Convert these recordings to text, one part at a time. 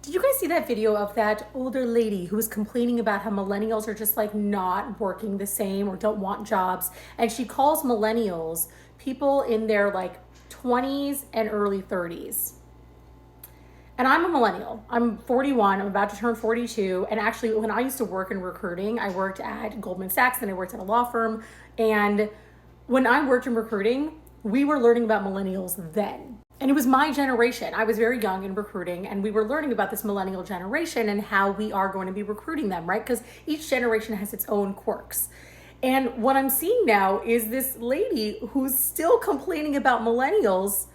Did you guys see that video of that older lady who was complaining about how millennials are just like not working the same or don't want jobs? And she calls millennials people in their like 20s and early 30s. And I'm a millennial. I'm 41. I'm about to turn 42. And actually, when I used to work in recruiting, I worked at Goldman Sachs and I worked at a law firm. And when I worked in recruiting, we were learning about millennials then. And it was my generation. I was very young in recruiting, and we were learning about this millennial generation and how we are going to be recruiting them, right? Because each generation has its own quirks. And what I'm seeing now is this lady who's still complaining about millennials,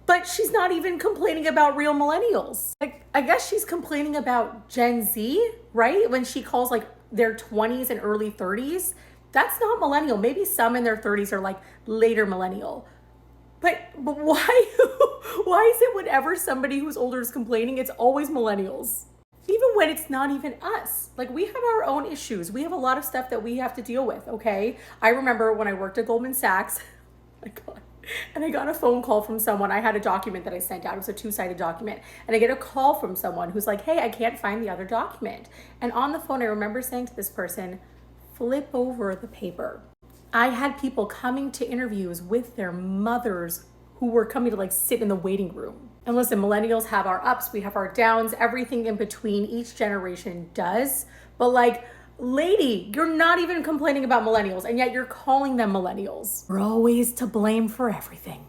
but she's not even complaining about real millennials. Like, I guess she's complaining about Gen Z, right? When she calls like their 20s and early 30s, that's not millennial. Maybe some in their 30s are like later millennial. But why why is it whenever somebody who's older is complaining, it's always millennials? Even when it's not even us. Like, we have our own issues. We have a lot of stuff that we have to deal with, okay? I remember when I worked at Goldman Sachs, my God, and I got a phone call from someone. I had a document that I sent out. It was a 2-sided document. And I get a call from someone who's like, hey, I can't find the other document. And on the phone, I remember saying to this person, flip over the paper. I had people coming to interviews with their mothers who were coming to like sit in the waiting room. And listen, millennials have our ups, we have our downs, everything in between each generation does. But like, lady, you're not even complaining about millennials, and yet you're calling them millennials. We're always to blame for everything.